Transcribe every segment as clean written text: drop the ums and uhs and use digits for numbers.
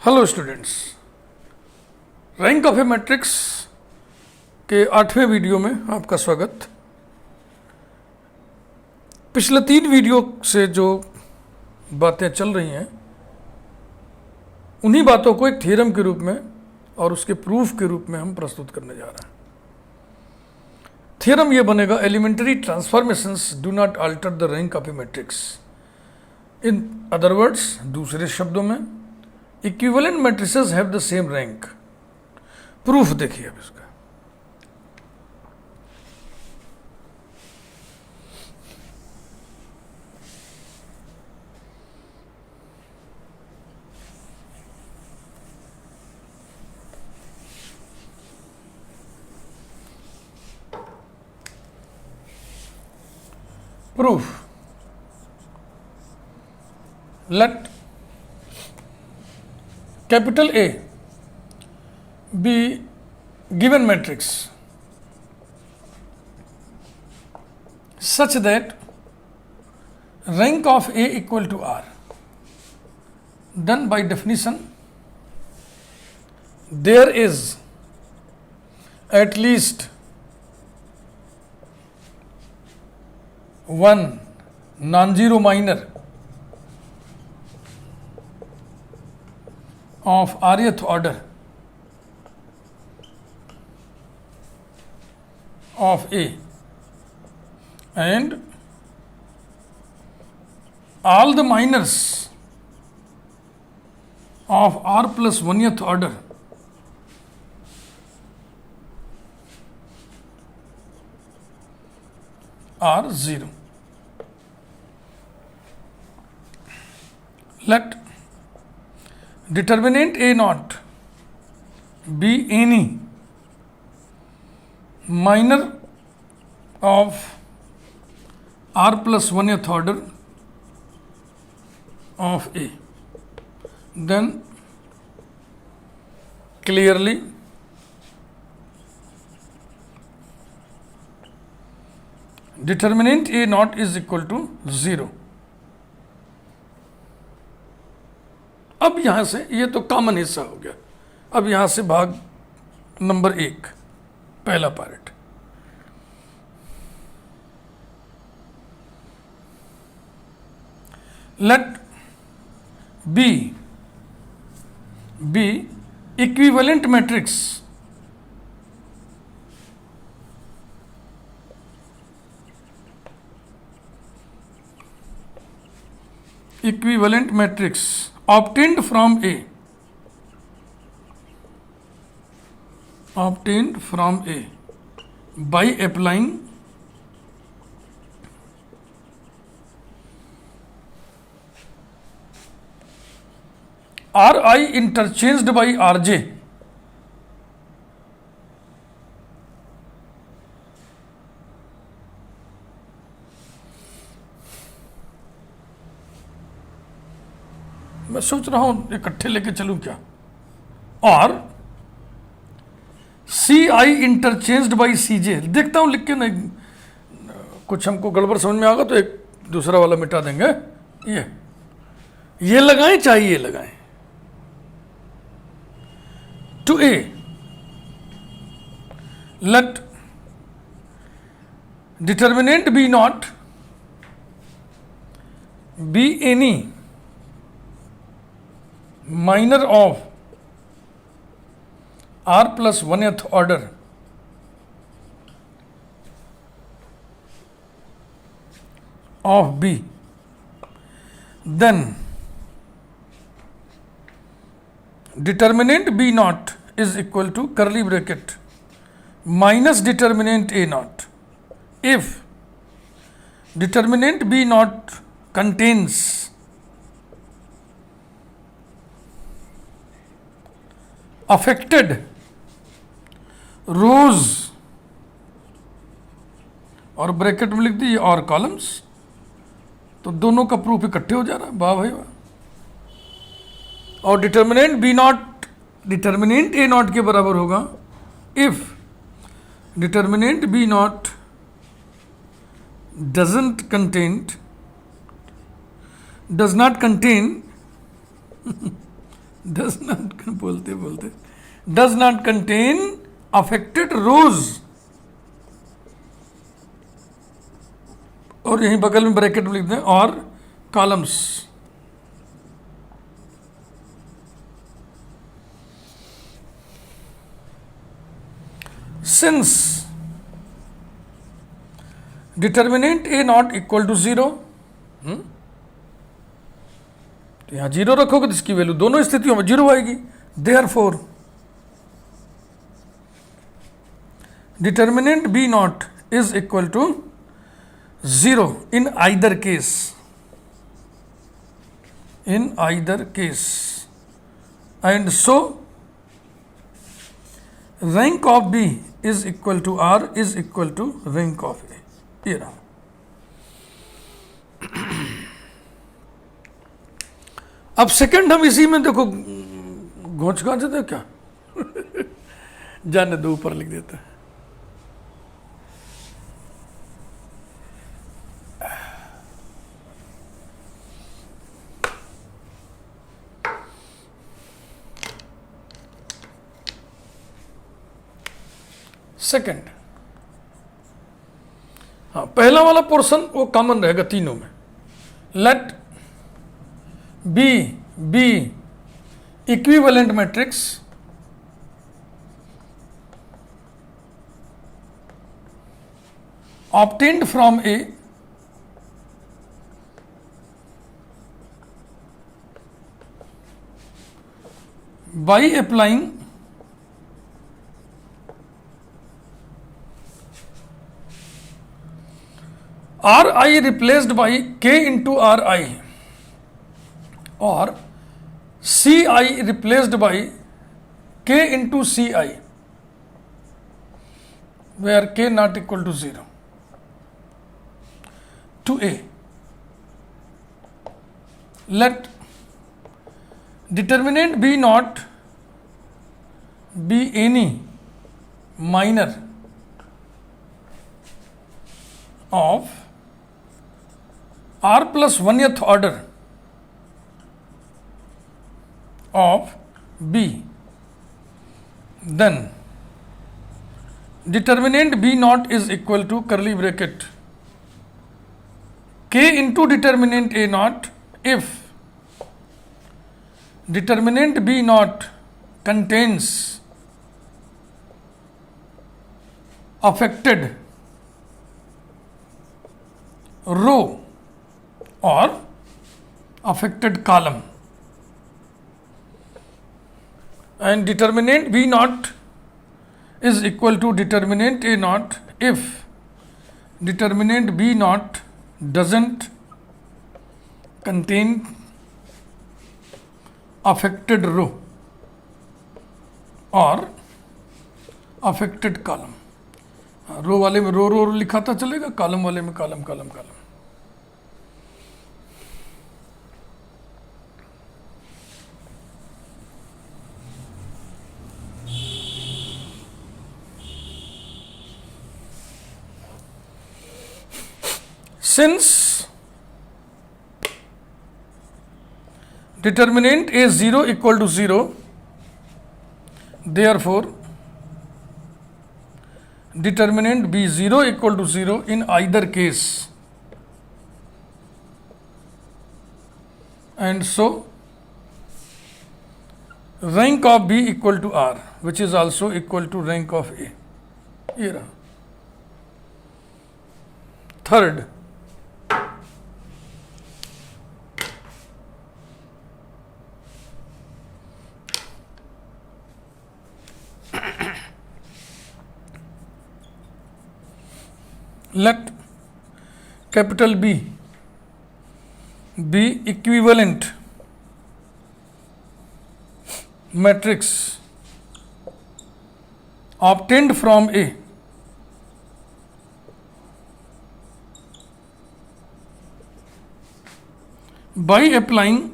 Hello students, rank of a matrix के 8वें video में आपका स्वागत। पिछले 3 वीडियो से जो बातें चल रही हैं उन्हीं बातों को एक थ्योरम के रूप में और उसके प्रूफ के रूप में हम प्रस्तुत करने जा रहे हैं। थ्योरम ये बनेगा, elementary transformations do not alter the rank of a matrix. In other words, दूसरे शब्दों में, equivalent matrices have the same rank. Proof देखिए अब इसका। Proof, let capital A be given matrix such that rank of A equal to R. Then by definition there is at least one non-zero minor of rth order of A, and all the minors of R plus 1th order are 0. Let determinant A naught be any minor of R plus 1th order of A. Then clearly determinant A naught is equal to 0. अब यहां से, ये तो common हिस्सा हो गया। अब यहां से भाग नंबर 1, पहला part. Let be equivalent matrix obtained from A by applying Ri interchanged by Rj मैं सोच रहा हूं इकट्ठे लेके चलूं क्या, और सी आई इंटरचेंज्ड बाई सी जे। देखता हूं लिख के, नहीं कुछ हमको गड़बड़ समझ में आएगा तो एक दूसरा वाला मिटा देंगे। ये लगाएं, चाहिए लगाएं। To A let determinant B naught be any minor of R plus 1th order of B, then determinant B naught is equal to curly bracket minus determinant A naught if determinant B naught contains affected rows, और bracket में लिख दी और columns, तो दोनों का proof इकट्ठे हो जा रहा है। वाह भाई वाह। और determinant B naught determinant A naught के बराबर होगा if determinant B naught does not contain does not बोलते बोलते does not contain affected rows, और यहीं बगल में ब्रैकेट में लिख दें और columns. Since determinant A naught equal to 0, तो यहां 0 रखोगे तो इसकी वैल्यू दोनों स्थितियों में 0 आएगी। Therefore determinant B naught is equal to 0 in either case, in either case, and so rank of B is equal to R is equal to rank of A। ये रहा। अब सेकंड हम इसी में देखो घोंच कहां से थे क्या जाने दो, ऊपर लिख देते हैं। सेकंड, हाँ पहला वाला पोर्शन वो कॉमन रहेगा तीनों में। Let be equivalent matrix obtained from A by applying Ri replaced by K into Ri or Ci replaced by K into Ci, where K not equal to 0, to A. Let determinant B not be any minor of R plus 1th order of B, then determinant B naught is equal to curly bracket K into determinant A naught if determinant B naught contains affected row or affected column, and determinant B naught is equal to determinant A naught if determinant B naught doesn't contain affected row or affected column। रो वाले में रो लिखा था चलेगा, column वाले में column column column. Since determinant A0 equal to 0, therefore determinant B0 equal to 0 in either case, and so rank of B equal to R, which is also equal to rank of A। ये रहा। Third, let capital B be equivalent matrix obtained from A by applying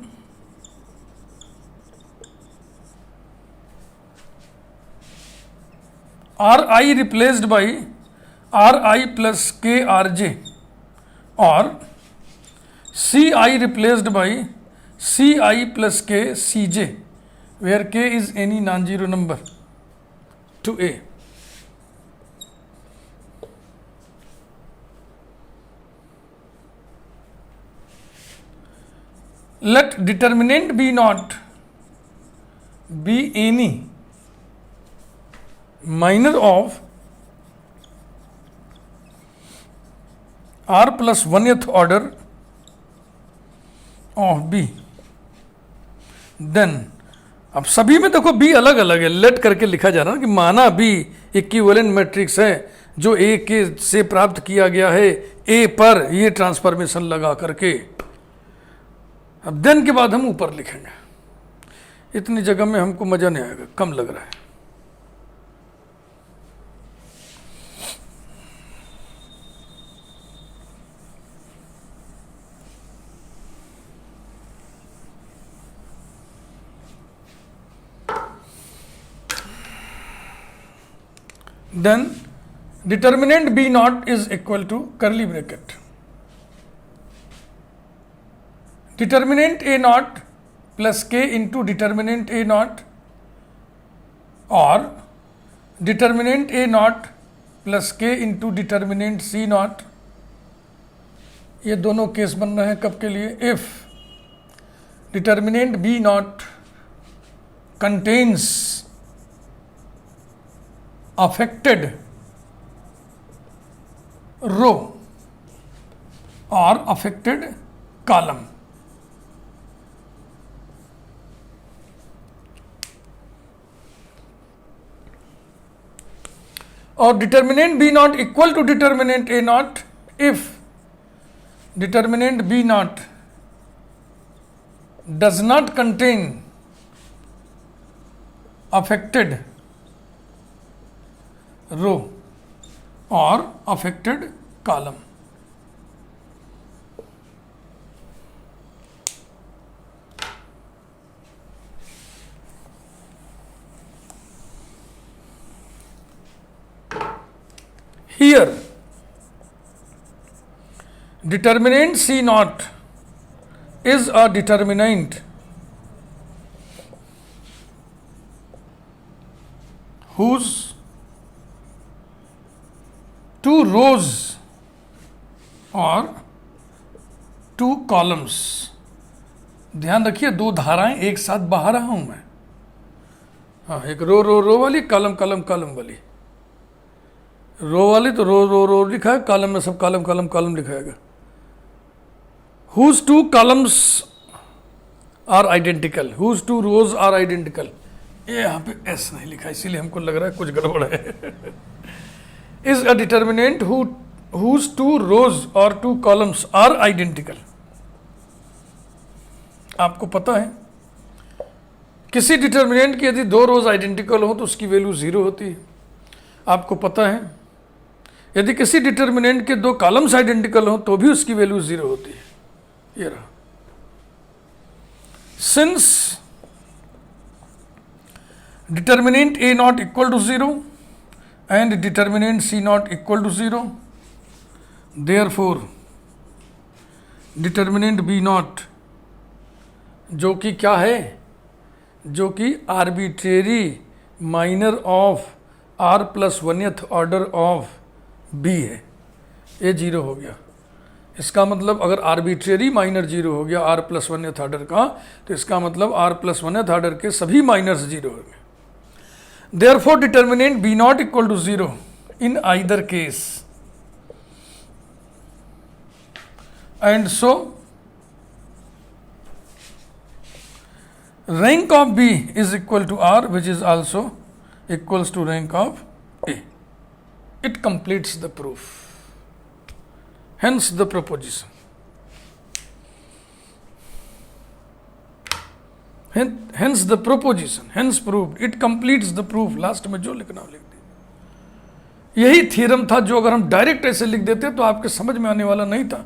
Ri replaced by Ri plus K Rj or Ci replaced by Ci plus K Cj where k is any non-zero number to a. Let determinant be not be any minor of r plus 1th order of b. Then अब सभी में देखो b अलग अलग है, late करके लिखा जा रहा है कि माना b इक्विवेलेंट मैट्रिक्स है जो a के से प्राप्त किया गया है a पर ये ट्रांसफॉर्मेशन लगा करके। अब देन के बाद हम ऊपर लिखेंगे, इतनी जगह में हमको मजा नहीं आएगा, कम लग रहा है। Then determinant b naught is equal to curly bracket determinant a naught plus k into determinant a naught or determinant a naught plus k into determinant c naught। ये दोनों केस बन रहे हैं कब के लिए? if determinant b naught contains affected row or affected column। और determinant b naught equal to determinant a naught if determinant b naught does not contain affected row or affected column। Here determinant C naught is a determinant whose two rows और two columns। ध्यान रखिए, दो धाराएं एक साथ बहा रहा हूं मैं। हाँ, एक रो वाली, कॉलम वाली। रो वाली तो रो लिखा है, कॉलम में सब column लिखाएगा। whose two columns are identical, whose two rows are identical। ये यहाँ पे एस नहीं लिखा, इसीलिए हमको लग रहा है कुछ गड़बड़ है। is a determinant whose two rows or two columns are identical। आपको पता है किसी डिटर्मिनेंट की यदि दो रोज आइडेंटिकल हो तो उसकी वैल्यू 0 होती है। आपको पता है यदि किसी डिटर्मिनेंट के दो कॉलम्स आइडेंटिकल हो तो भी उसकी वैल्यू 0 होती है। ये रहा। Since determinant a naught equal to 0 and determinant c naught equal to 0, therefore determinant b naught जो कि क्या है, जो कि arbitrary minor of r plus 1th order of b है, ये 0 हो गया। इसका मतलब अगर आर्बिट्रेरी माइनर 0 हो गया r प्लस 1th ऑर्डर का, तो इसका मतलब r प्लस 1th ऑर्डर के सभी माइनर्स 0 हो गए। Therefore determinant b naught equal to 0 in either case, and so rank of b is equal to r, which is also equals to rank of a। It completes the proof, hence the proposition। Hence the proposition, hence proved, it completes the proof। Last में जो लिखना हो लिख दी। यही theorem था जो अगर हम डायरेक्ट ऐसे लिख देते तो आपके समझ में आने वाला नहीं था।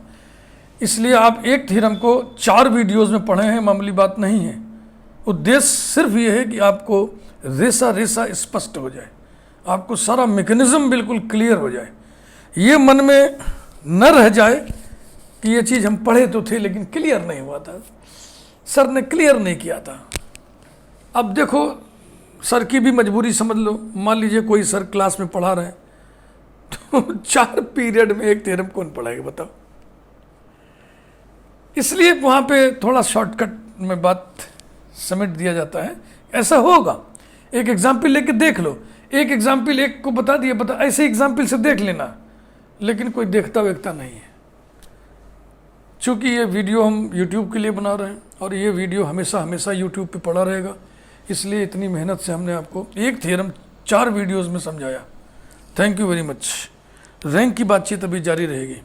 इसलिए आप एक थ्योरम को 4 वीडियोस में पढ़े हैं, मामूली बात नहीं है। उद्देश्य सिर्फ ये है कि आपको रेसा स्पष्ट हो जाए, आपको सारा मैकेनिज्म बिल्कुल क्लियर हो जाए, ये मन में न रह जाए कि ये चीज़ हम पढ़े तो थे लेकिन क्लियर नहीं हुआ था, सर ने क्लियर नहीं किया था। अब देखो सर की भी मजबूरी समझ लो, मान लीजिए कोई सर क्लास में पढ़ा रहे हैं तो 4 पीरियड में एक थ्योरम कौन पढ़ाएगा बताओ। इसलिए वहाँ पे थोड़ा शॉर्टकट में बात समेट दिया जाता है। ऐसा होगा, एक एग्जाम्पल लेके देख लो, एक एग्जाम्पल एक को बता दिया, बता ऐसे एग्जाम्पल से देख लेना, लेकिन कोई देखता वेखता नहीं है। चूँकि ये वीडियो हम YouTube के लिए बना रहे हैं और ये वीडियो हमेशा हमेशा YouTube पे पड़ा रहेगा, इसलिए इतनी मेहनत से हमने आपको एक थ्योरम 4 वीडियोस में समझाया। Thank you very much. Rank की बातचीत अभी जारी रहेगी।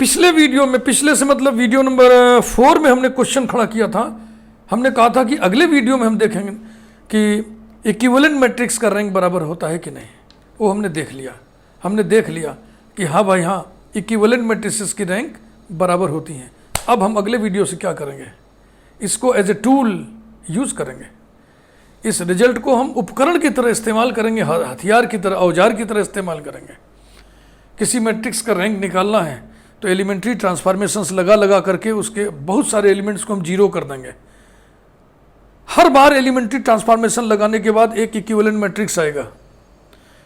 पिछले वीडियो में, पिछले से मतलब वीडियो नंबर 4 में हमने क्वेश्चन खड़ा किया था। हमने कहा था कि अगले वीडियो में हम देखेंगे कि इक्विवेलेंट मैट्रिक्स का रैंक बराबर होता है कि नहीं। वो हमने देख लिया, हमने देख लिया कि हाँ भाई हाँ, इक्विवेलेंट मैट्रिसेस की रैंक बराबर होती हैं। अब हम अगले वीडियो से क्या करेंगे, इसको एज ए टूल यूज़ करेंगे। इस रिजल्ट को हम उपकरण की तरह इस्तेमाल करेंगे, हथियार की तरह, औजार की तरह इस्तेमाल करेंगे। किसी मैट्रिक्स का रैंक निकालना है तो एलिमेंट्री ट्रांसफॉर्मेशंस लगा लगा करके उसके बहुत सारे एलिमेंट्स को हम जीरो कर देंगे। हर बार एलिमेंट्री ट्रांसफॉर्मेशन लगाने के बाद एक इक्विवेलेंट मैट्रिक्स आएगा,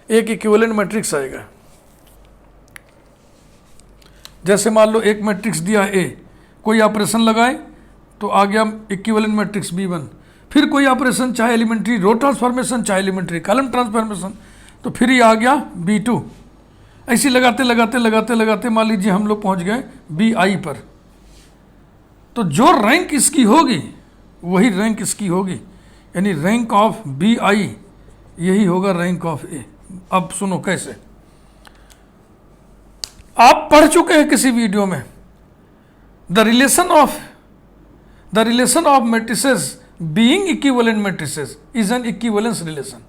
एक इक्विवेलेंट मैट्रिक्स आएगा। जैसे मान लो एक मैट्रिक्स दिया है ए, कोई ऑपरेशन लगाए तो आ गया इक्विवेलेंट मैट्रिक्स B1। फिर कोई ऑपरेशन, चाहे एलिमेंट्री रो ट्रांसफॉर्मेशन चाहे एलिमेंट्री कॉलम ट्रांसफॉर्मेशन, तो फिर ये आ गया B2। ऐसे लगाते लगाते लगाते लगाते मान लीजिए हम लोग पहुंच गए BI पर। तो जो रैंक इसकी होगी वही रैंक इसकी होगी, यानी रैंक ऑफ BI यही होगा रैंक ऑफ A। अब सुनो कैसे। आप पढ़ चुके हैं किसी वीडियो में the relation of matrices being equivalent matrices is an equivalence relation.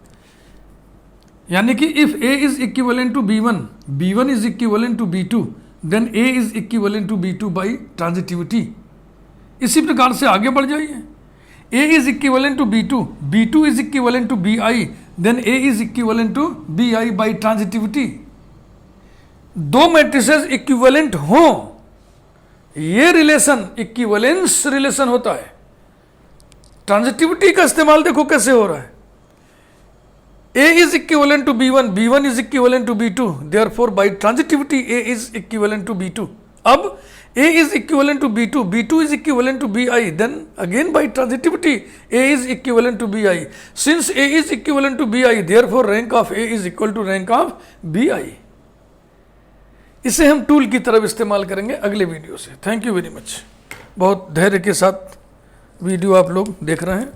यानी कि if A is equivalent to B1, B1 is equivalent to B2, then A is equivalent to B2 by transitivity. इसी प्रकार से आगे बढ़ जाइए। A is equivalent to B2, B2 is equivalent to BI, then A is equivalent to BI by transitivity. दो matrices equivalent हों, ये relation equivalence relation होता है। ट्रांजिटिविटी का इस्तेमाल देखो कैसे हो रहा है। A is equivalent to B1, B1 is equivalent to B2, therefore by transitivity A is equivalent to B2. अब A is equivalent to B2, B2 is equivalent to BI, then again by transitivity A is equivalent to BI. Since A is equivalent to BI, therefore rank of A is equal to rank of BI. इसे हम tool की तरफ इस्तेमाल करेंगे अगले video से। Thank you very much. बहुत धैर्य के साथ वीडियो आप लोग देख रहे हैं।